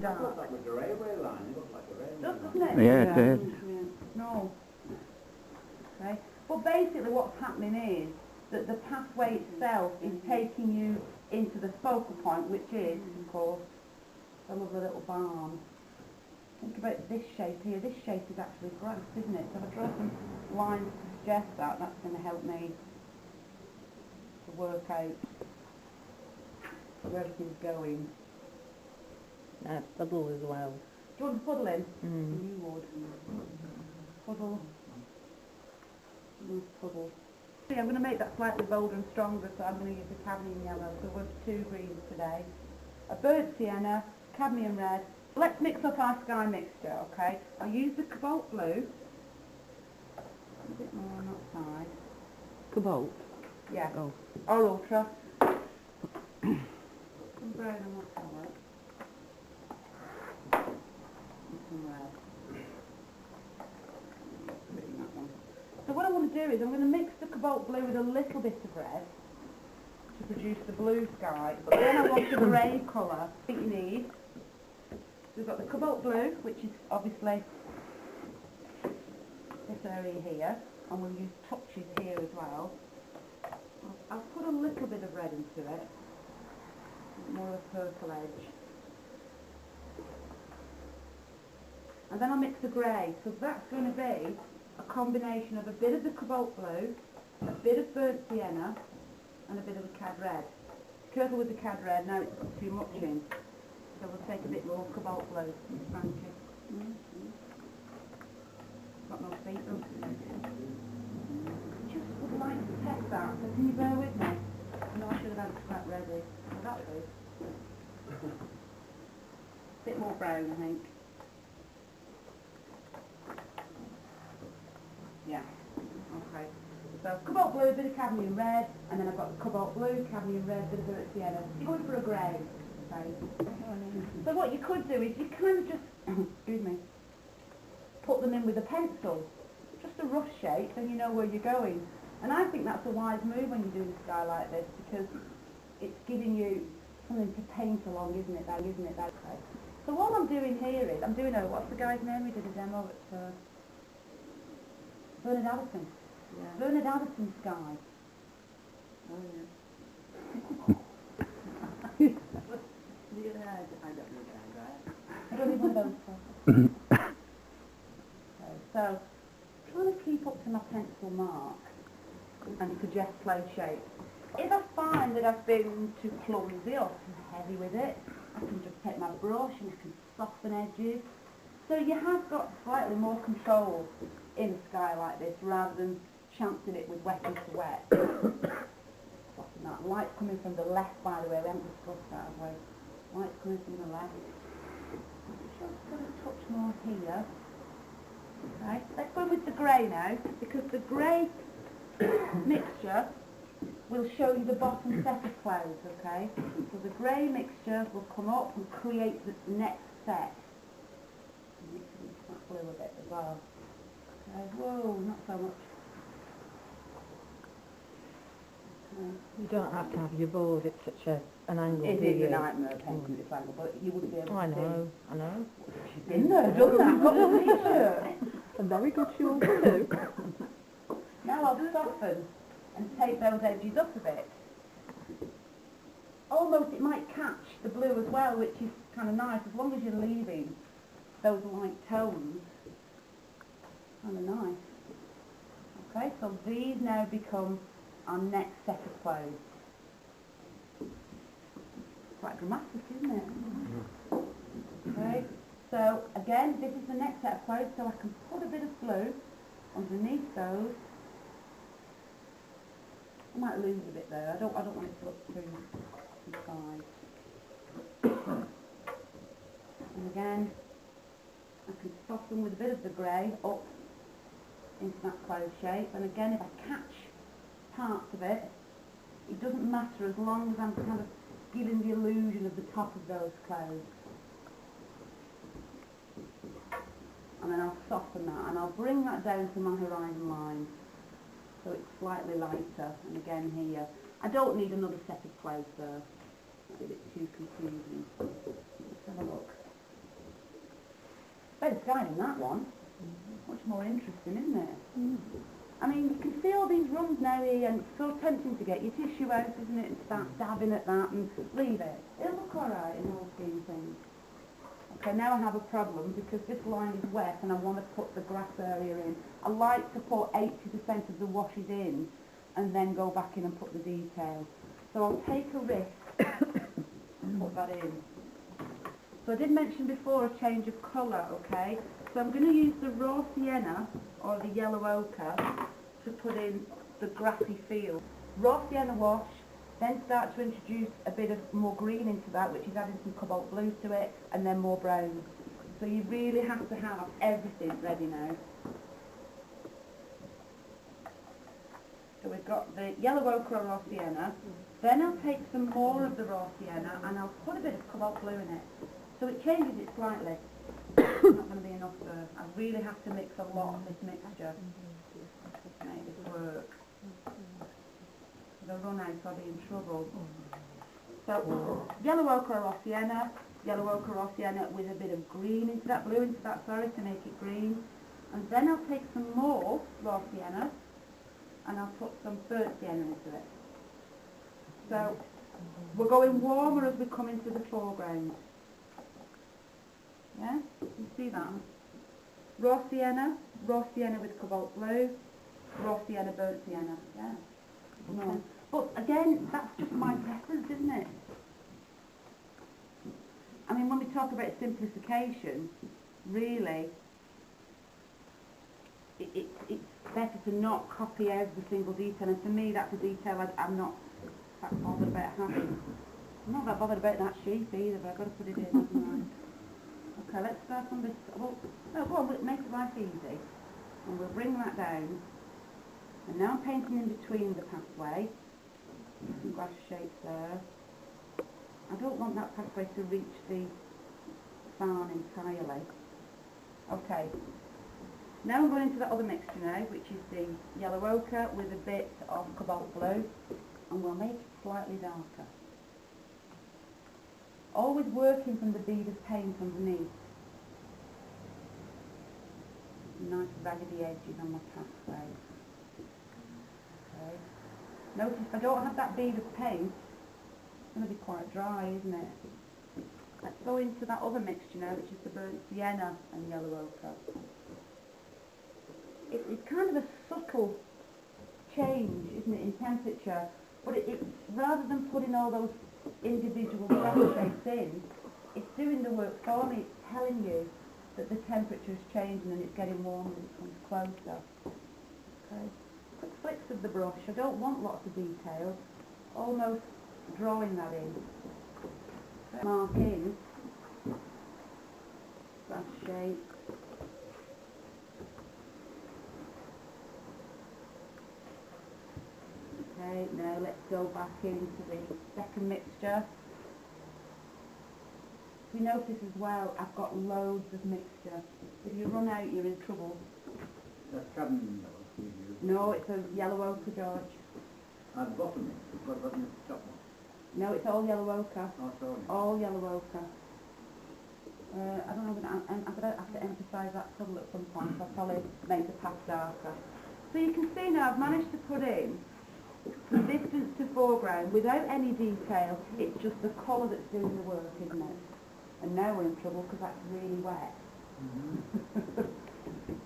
dark. It looks like a railway line. It looks like a railway line. Doesn't it? Yeah, it did. Yeah. No. Okay. But basically what's happening is that the pathway itself is taking you into the focal point, which is, of course, some of the little barn. Think about this shape here. This shape is actually grass, isn't it? So if I draw some lines to suggest that, that's going to help me to work out where everything's going. Puddle as well. Do you want to puddle in? You would. Puddle. Puddle. See, I'm going to make that slightly bolder and stronger, so I'm going to use the cadmium yellow. So we've two greens today. A burnt sienna, cadmium red. Let's mix up our sky mixture, okay? I'll use the cobalt blue. A bit more on that side. Cobalt? Yeah. Oh. Or ultra. Some brown on that colour. And some red. Put it in that one. So what I want to do is I'm going to mix the cobalt blue with a little bit of red to produce the blue sky. But then I want the grey colour that you need. So we've got the cobalt blue, which is obviously this area here, and we'll use touches here as well. I'll put a little bit of red into it, more of a purple edge. And then I'll mix the grey, so that's going to be a combination of a bit of the cobalt blue, a bit of burnt sienna, and a bit of the cad red. Careful with the cad red, now it's got too much in. So we'll take a bit more cobalt blue, Frankie. Got no feet, just would like to test that, so can you bear with me? No, I should have had it quite ready. Well, that'll do. Bit more brown, I think. Yeah, okay. So cobalt blue, a bit of cadmium red, and then I've got cobalt blue, cadmium red, bit of burnt sienna. You're going for a grey. Okay. So what you could do is you kind of just, excuse me, put them in with a pencil. Just a rough shape, then you know where you're going. And I think that's a wise move when you're doing a sky like this, because it's giving you something to paint along, isn't it? Okay. So what I'm doing here is, I'm doing what's the guy's name? We did a demo at Bernard Addison. Yeah. Bernard Addison sky. Oh yeah. I don't even know those. Okay, so trying to keep up to my pencil mark and suggest flow shapes. If I find that I've been too clumsy or too heavy with it, I can just take my brush and I can soften edges. So you have got slightly more control in a sky like this rather than chancing it with wet into wet. Soften that. Light's coming from the left, by the way. We haven't discussed that, have we? Light's coming from the left. Just put a touch more here. Okay, let's go with the grey now, because the grey mixture will show you the bottom set of clouds, okay? So the grey mixture will come up and create the next set. Mix that blue a bit as well. Okay, whoa, not so much. Okay. You don't have to have your board at such an angle, It do is you? a nightmare painting at this angle, but you wouldn't be able to I see. I know. She's been there, done that, got the picture. A very good show too. Now I'll soften and take those edges up a bit. Almost it might catch the blue as well, which is kind of nice, as long as you're leaving those light tones. Kind of nice. Okay, so these now become our next set of clothes. Quite dramatic, isn't it? Okay, so again, this is the next set of clothes, so I can put a bit of blue underneath those. I might lose a bit there. I don't want it to look too inside. And again, I can soften with a bit of the grey up into that cloud shape. And again, if I catch parts of it, it doesn't matter as long as I'm kind of giving the illusion of the top of those clouds. And then I'll soften that, and I'll bring that down to my horizon line, so it's slightly lighter. And again here, I don't need another set of clouds there. It's a bit too confusing. Let's have a look. better sky in that one. Much more interesting, isn't it? I mean, you can see all these runs now here, and it's so tempting to get your tissue out, isn't it, and start dabbing at that and leave it. It'll look alright in the whole scheme of things. Okay, now I have a problem because this line is wet and I want to put the grass area in. I like to put 80% of the washes in and then go back in and put the detail. So I'll take a risk and put that in. So I did mention before a change of colour, okay? So I'm going to use the raw sienna or the yellow ochre to put in the grassy feel. Raw sienna wash, then start to introduce a bit of more green into that, which is adding some cobalt blue to it, and then more brown. So you really have to have everything ready now. So we've got the yellow ochre or raw sienna. Then I'll take some more of the raw sienna and I'll put a bit of cobalt blue in it. So it changes it slightly. It's not going to be enough there. I really have to mix a lot of this mixture to make this work. If I run out, I'll be in trouble. So yellow ochre or raw sienna, yellow ochre or raw sienna with a bit of green into that, blue into that, sorry, to make it green. And then I'll take some more raw sienna and I'll put some burnt sienna into it. So we're going warmer as we come into the foreground. Yeah, you see that? Raw sienna with cobalt blue, raw sienna, burnt sienna. Yeah. No. But again, that's just my preference, isn't it? I mean, when we talk about simplification, really, it's better to not copy every single detail, and for me that's a detail I'm not that bothered about having. I'm not that bothered about that sheep either, but I've got to put it in, haven't I? Okay, let's start on this. Well, no, go on, we'll make life easy. And we'll bring that down. And now I'm painting in between the pathway. Some grass shapes there. I don't want that pathway to reach the farm entirely. Okay. Now I'm going into that other mixture now, which is the yellow ochre with a bit of cobalt blue. And we'll make it slightly darker. Always working from the bead of paint underneath. Nice raggedy edges on my pathway. Okay. Notice if I don't have that bead of paint, it's going to be quite dry, isn't it? Let's go into that other mixture now, which is the burnt sienna and yellow ochre. It's kind of a subtle change, isn't it, in temperature, but it's rather than putting all those individual grass shapes in, it's doing the work for me. It's telling you that the temperature is changing and it's getting warmer as it comes closer. Okay. Quick flicks of the brush. I don't want lots of detail. Almost drawing that in. Mark in grass shape. Okay, now let's go back into the second mixture. You notice as well, I've got loads of mixture. If you run out, you're in trouble. That's cadmium though, you use. No, it's a yellow ochre, George. At the bottom, what about the top one? No, it's all yellow ochre. Oh, sorry. All yellow ochre. I don't know, I'm going to have to emphasise that colour at some point, so I'll probably make the path darker. So you can see now I've managed to put in the distance to foreground without any detail. It's just the colour that's doing the work, isn't it? And now we're in trouble because that's really wet.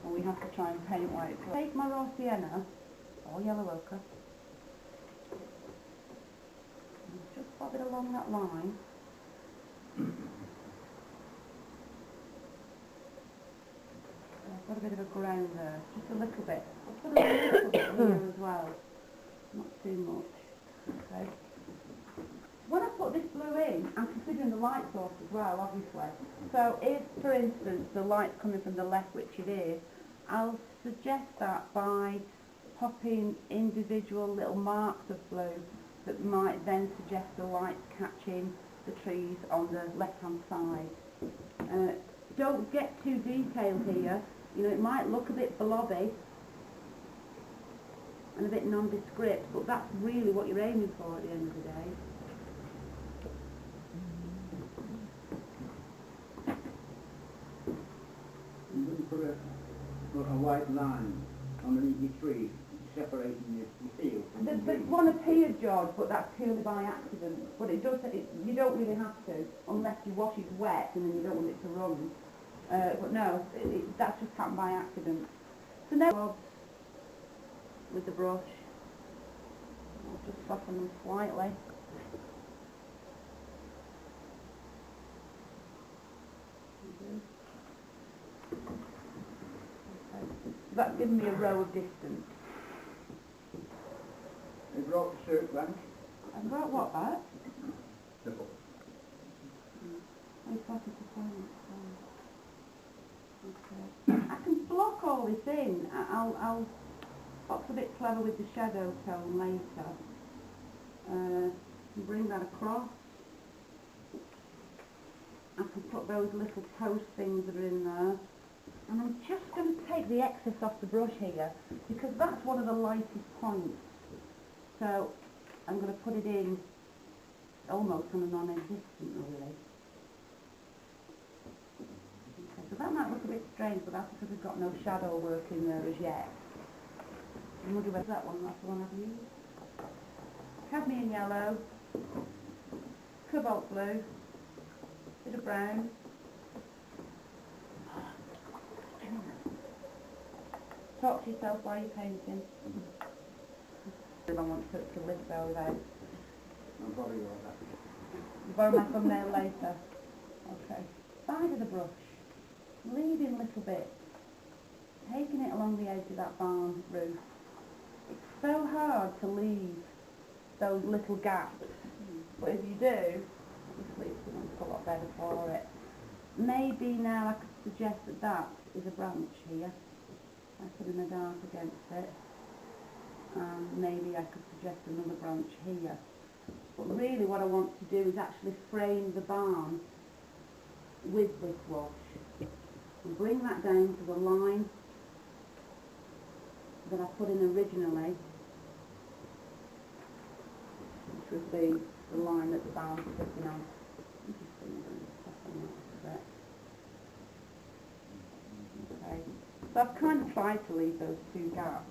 And we have to try and paint white. Take my raw sienna, or yellow ochre, and just bob it along that line. I've got a bit of a ground there, just a little bit. I'll put a little bit here as well, not too much. Okay. When I put this blue in, I'm considering the light source as well, obviously. So if, for instance, the light's coming from the left, which it is, I'll suggest that by popping individual little marks of blue that might then suggest the light's catching the trees on the left-hand side. Don't get too detailed here. You know, it might look a bit blobby and a bit nondescript, but that's really what you're aiming for at the end of the day. but that's purely by accident. But it does, you don't really have to, unless your wash is wet and then you don't want it to run. But no, that's just happened by accident. So now, with the brush, I'll just soften them slightly. Okay. That's given me a row of distance. You brought the shirt blank? I brought what back? Simple. I started to find it. Okay. I can block all this in. I'll box a bit clever with the shadow tone later. Bring that across. I can put those little post things that are in there. And I'm just going to take the excess off the brush here, because that's one of the lightest points. So I'm going to put it in almost on a non-existent, really. Okay, so that might look a bit strange, but that's because we've got no shadow work in there as yet. And we'll do that one, that's the one I've used. Cadmium yellow, cobalt blue, bit of brown. Talk to yourself while you're painting. I want to lift those out. I'll borrow your that. Borrow my thumbnail later. Okay. Side of the brush. Leading a little bit. Taking it along the edge of that barn roof. It's so hard to leave those little gaps. But if you do, obviously it's going to look a lot better for it. Maybe now I could suggest that that is a branch here. I put in the dark against it. And maybe I could suggest another branch here. But really what I want to do is actually frame the barn with this wash. And bring that down to the line that I put in originally, which was the line that the barn was sitting on. Okay. So I've kind of tried to leave those two gaps.